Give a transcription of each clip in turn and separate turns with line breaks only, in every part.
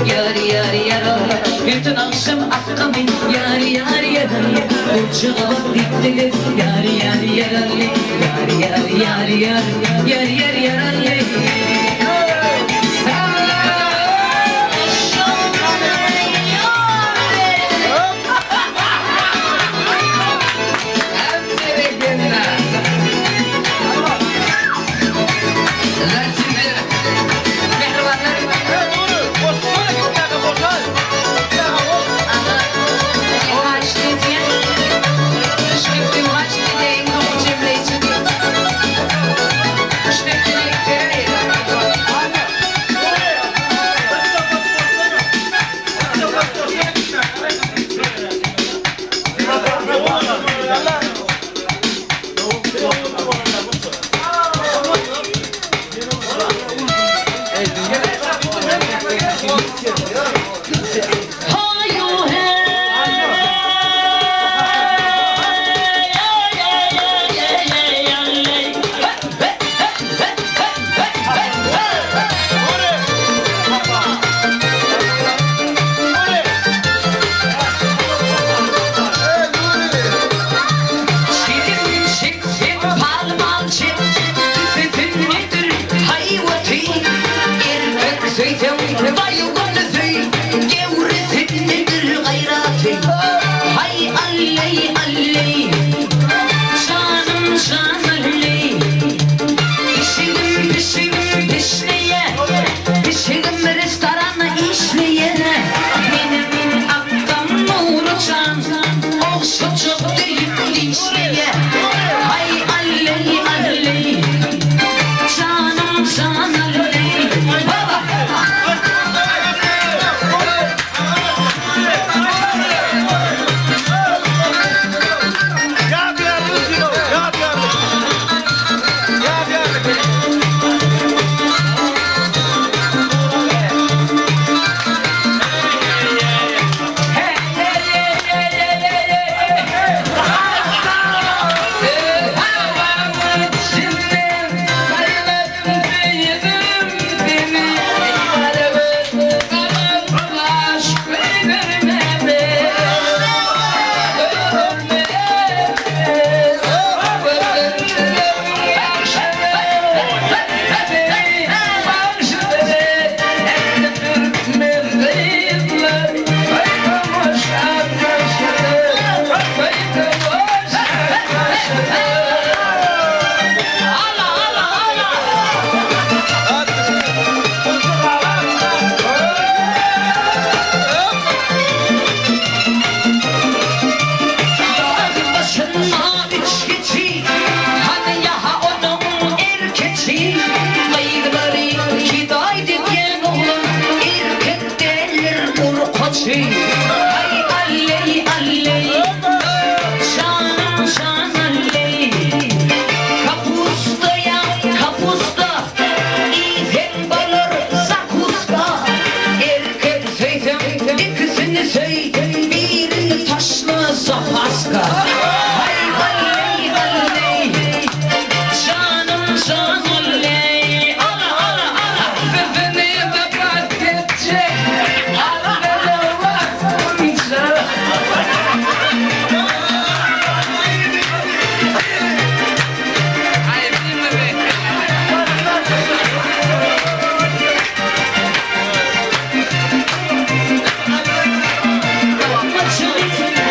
yar yar bütün akşam akkamı yar yar yar uçağa diktiler yar yar yar yar yar yar yar yar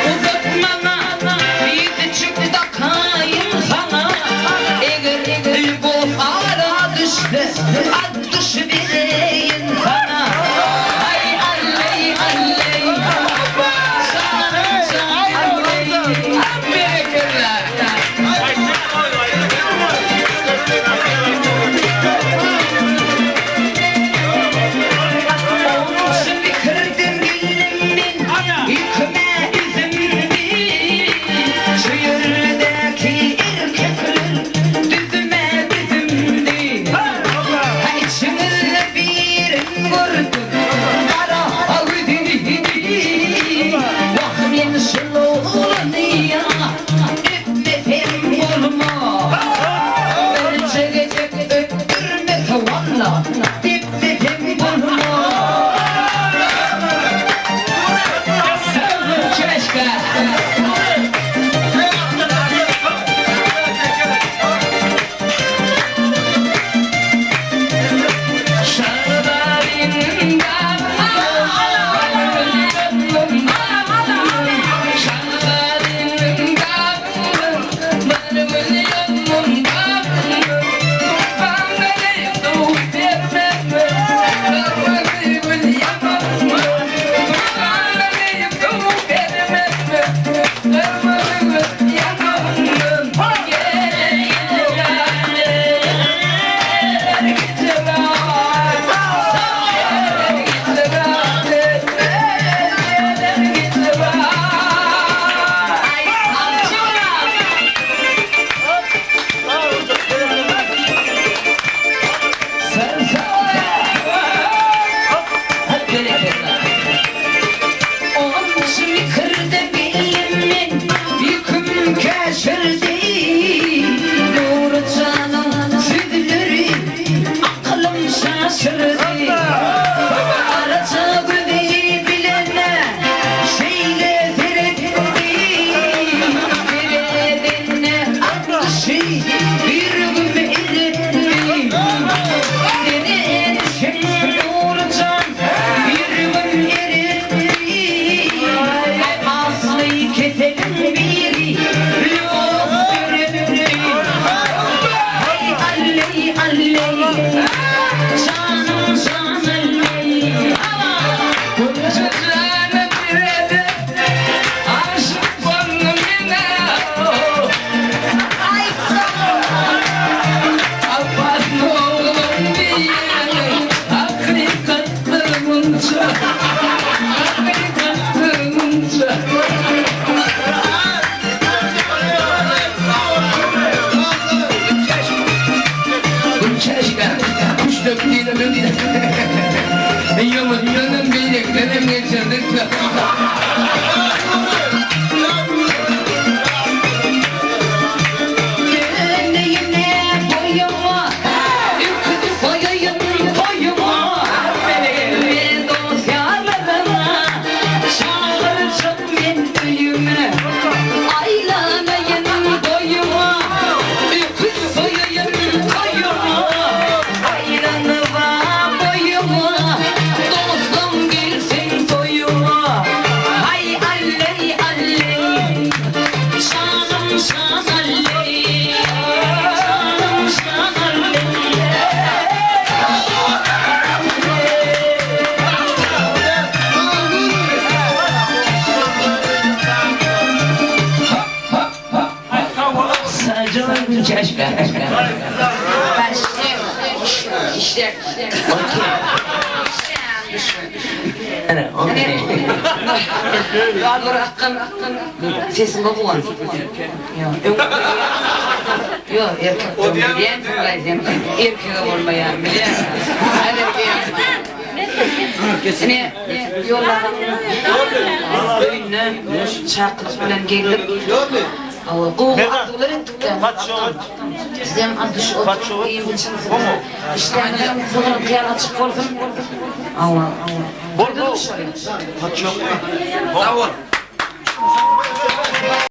Uzatma
Omzumu kırdı belimin yüküm keşirdi Nurcan'ın südleri aklım şaşırdı Araca bödeyi bilene şeyle verebildi Veredene aklışı bir gün eritti Seni erişim Nurcan bir gün eritti Aslı keselim biri yok görebildi Hey alley alley canım canalley Bunca canım birede aşık oldum yine Ay Abbas oğlum diye hakikatlımınca Hakikatlımınca kuş döktüğüyle ben de yanım bileklerim geçirdik Gönlüğüne boyuma Yıkıp koyayım boyuma Ve dosyalarına Çağıracağım ben düğüme Aylanayım boyuma Yıkıp koyayım boyuma Ayranıma boyuma Dostum girsin toyuma Hay alley alley Şanım şan alley Şanım şan alley Sadece keşke İşte Daha doğru hakkın sesin kokulan Yok erkek diyen fırlayacağım erkeğe olmayan biliyor musun? Seni yollarım Ünlü çakır bilen geldim Qoğu arzular ettikten Sizden adışı oturup iyi biçiniz İşlerden sonra kıyar açık olsun Allah Allah Koydun mu şöyle?
Kaç yok. Sağ ol.